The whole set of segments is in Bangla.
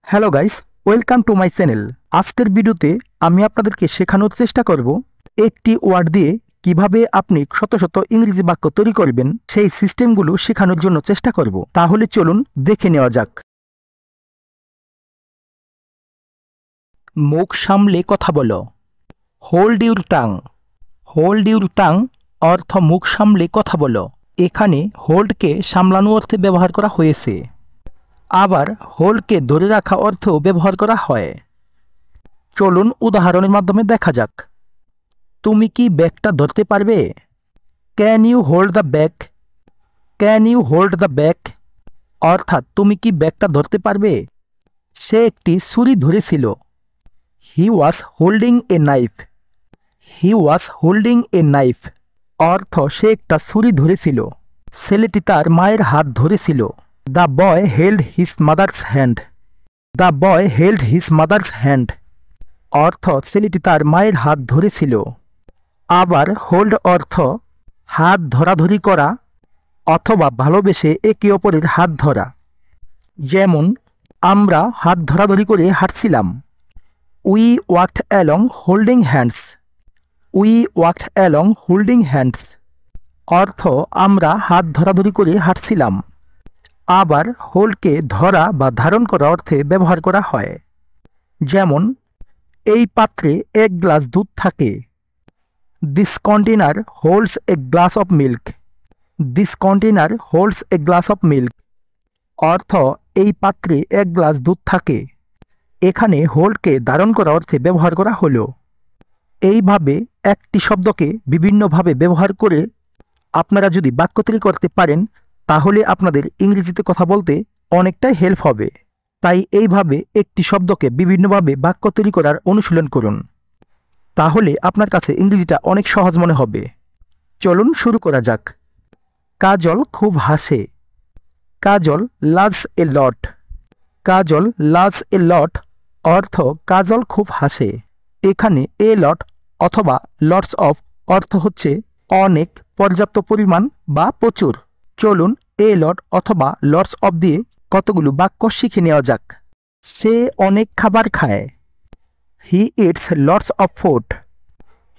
Hello guys, welcome to my channel. আজকের ভিডিওতে আমি আপনাদেরকে শেখানোর চেষ্টা করব একটি ওয়ার্ড দিয়ে কিভাবে আপনি শত শত ইংরেজি বাক্য তৈরি করবেন, সেই সিস্টেমগুলো শেখানোর জন্য চেষ্টা করব। তাহলে চলুন দেখে নেওয়া যাক। মুখ সামলে কথা বলো। Hold your tongue. Hold your tongue অর্থ মুখ সামলে কথা বলো। এখানে হোল্ডকে সামলানো অর্থে ব্যবহার করা হয়েছে। আবার হোল্ডকে ধরে রাখা অর্থেও ব্যবহার করা হয়। চলুন উদাহরণের মাধ্যমে দেখা যাক। তুমি কি ব্যাগটা ধরতে পারবে? Can you hold the bag? Can you hold the bag অর্থাৎ তুমি কি ব্যাগটা ধরতে পারবে? সে একটি ছুরি ধরেছিল। He was holding a knife. He was holding a knife অর্থ সে একটা ছুরি ধরেছিল। ছেলেটি তার মায়ের হাত ধরেছিল। The boy held his mother's hand. The boy held his mother's hand অর্থ ছেলেটি তার মায়ের হাত ধরেছিল। আবার হোল্ড অর্থ হাত ধরাধরি করা অথবা ভালোবেসে একে অপরের হাত ধরা। যেমন আমরা হাত ধরাধরি করে হাঁটছিলাম। We walked along holding hands. We walked along holding hands অর্থ আমরা হাত ধরাধরি করে হাঁটছিলাম। আবার হোল্ডকে ধরা বা ধারণ করা অর্থে ব্যবহার করা হয়। যেমন এই পাত্রে এক গ্লাস দুধ থাকে। This container holds a glass of milk. This container holds a glass of milk অর্থ এই পাত্রে এক গ্লাস দুধ থাকে। এখানে হোল্ডকে ধারণ করা অর্থে ব্যবহার করা হলো। এইভাবে একটি শব্দকে বিভিন্নভাবে ব্যবহার করে আপনারা যদি বাক্য তৈরি করতে পারেন, তাহলে আপনাদের ইংরেজিতে কথা বলতে অনেকটাই হেল্প হবে। তাই এইভাবে একটি শব্দকে বিভিন্নভাবে বাক্য তৈরি করার অনুশীলন করুন। তাহলে আপনার কাছে ইংরেজিটা অনেক সহজ মনে হবে। চলুন শুরু করা যাক। কাজল খুব হাসে। কাজল লাভস এ লট। কাজল লাভস এ লট অর্থ কাজল খুব হাসে। এখানে এ লট অথবা লটস অফ অর্থ হচ্ছে অনেক, পর্যাপ্ত পরিমাণ বা প্রচুর। চলুন এ লট অথবা লটস অফ দিয়ে কতগুলো বাক্য শিখে নেওয়া যাক। সে অনেক খাবার খায়। He eats lots of food.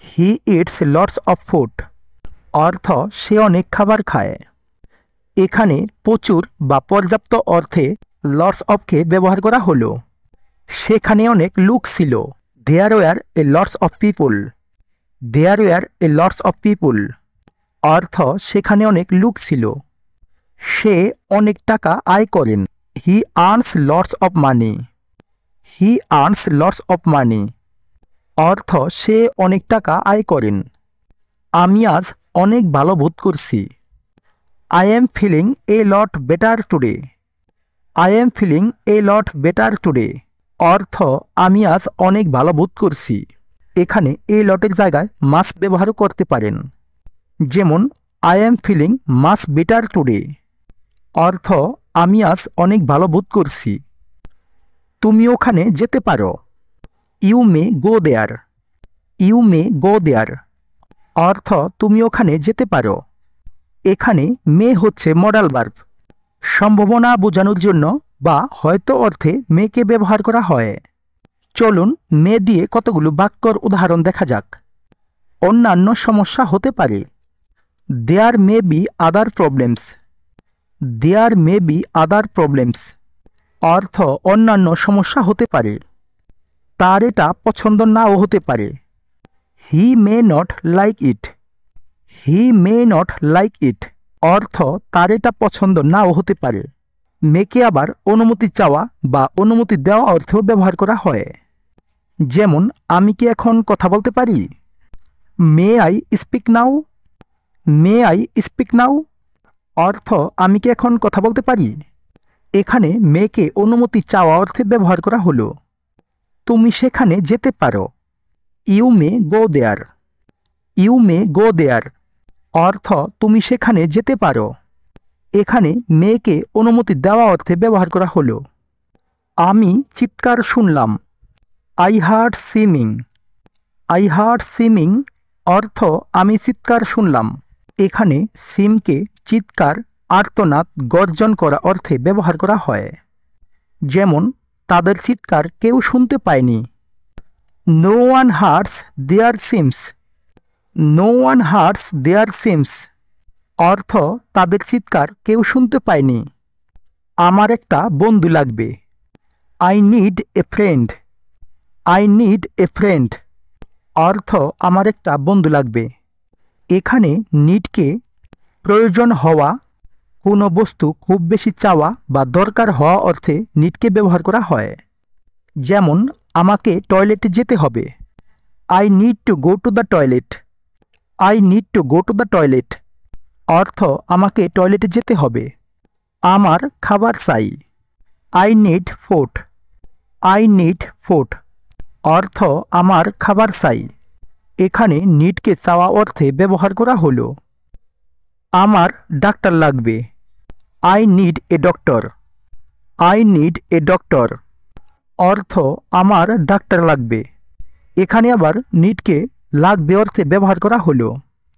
He eats lots of food অর্থ সে অনেক খাবার খায়। এখানে প্রচুর বা পর্যাপ্ত অর্থে লটস অফকে ব্যবহার করা হলো। সেখানে অনেক লোক ছিল। There were a lots of people. There were a lots of people অর্থ সেখানে অনেক লোক ছিল। সে অনেক টাকা আয় করেন। হি earns lots of money. He earns lots of money অর্থ সে অনেক টাকা আয় করেন। আমি আজ অনেক ভালো বোধ করছি। I am feeling a lot better today. I am feeling a lot better today অর্থ আমি আজ অনেক ভালো বোধ করছি। এখানে এ লটের জায়গায় মাস ব্যবহারও করতে পারেন। যেমন I am feeling much better today অর্থ আমি আজ অনেক ভালো বোধ করছি। তুমি ওখানে যেতে পারো। You may go there. You may গো দেয়ার অর্থ তুমি ওখানে যেতে পারো। এখানে মে হচ্ছে মডাল ভার্ব। সম্ভাবনা বোঝানোর জন্য বা হয়তো অর্থে মেকে ব্যবহার করা হয়। চলুন মে দিয়ে কতগুলো বাক্যর উদাহরণ দেখা যাক। অন্যান্য সমস্যা হতে পারে। There may be other problems. There may be other problems অর্থ অন্যান্য সমস্যা হতে পারে। তার এটা পছন্দ নাও হতে পারে। He may not like it. He may not like it অর্থ তার এটা পছন্দ নাও হতে পারে। মেকে আবার অনুমতি চাওয়া বা অনুমতি দেওয়া অর্থেও ব্যবহার করা হয়। যেমন আমি কি এখন কথা বলতে পারি? May I speak now. May I speak now অর্থ আমি কি এখন কথা বলতে পারি। এখানে মেকে অনুমতি চাওয়া অর্থে ব্যবহার করা হলো। তুমি সেখানে যেতে পারো। You may go there. You may গো দেয়ার অর্থ তুমি সেখানে যেতে পারো। এখানে মেয়েকে অনুমতি দেওয়া অর্থে ব্যবহার করা হলো। আমি চিৎকার শুনলাম। I hard সিমিং। আই হার্ড সিমিং অর্থ আমি চিৎকার শুনলাম। এখানে সিমকে চিৎকার, আর্তনাদ, গর্জন করা অর্থে ব্যবহার করা হয়। যেমন তাদের চিৎকার কেউ শুনতে পায়নি। নো ওয়ান হার্টস দেয়ার সিমস। নো ওয়ান হার্টস দেয়ার সিমস অর্থ তাদের চিৎকার কেউ শুনতে পায়নি। আমার একটা বন্ধু লাগবে। I need a friend. I need a friend অর্থ আমার একটা বন্ধু লাগবে। এখানে নিডকে প্রয়োজন হওয়া, কোনো বস্তু খুব বেশি চাওয়া বা দরকার হওয়া অর্থে নিডকে ব্যবহার করা হয়। যেমন আমাকে টয়লেটে যেতে হবে। I need to go to the toilet. I need to go to the toilet অর্থ আমাকে টয়লেটে যেতে হবে। আমার খাবার চাই। I need food. I need food অর্থ আমার খাবার চাই। এখানে নিডকে চাওয়া অর্থে ব্যবহার করা হলো। আমার ডাক্তার লাগবে। I need a doctor. I need a doctor অর্থ আমার ডাক্তার লাগবে। এখানে আবার নিডকে লাগবে অর্থে ব্যবহার করা হলো।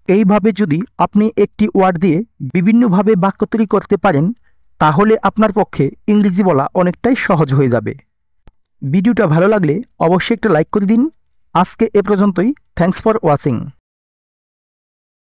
এইভাবে যদি আপনি একটি ওয়ার্ড দিয়ে বিভিন্নভাবে বাক্য তৈরি করতে পারেন, তাহলে আপনার পক্ষে ইংরেজি বলা অনেকটাই সহজ হয়ে যাবে। ভিডিওটা ভালো লাগলে অবশ্যই একটা লাইক করে দিন। আজকে এ পর্যন্তই। Thanks for watching.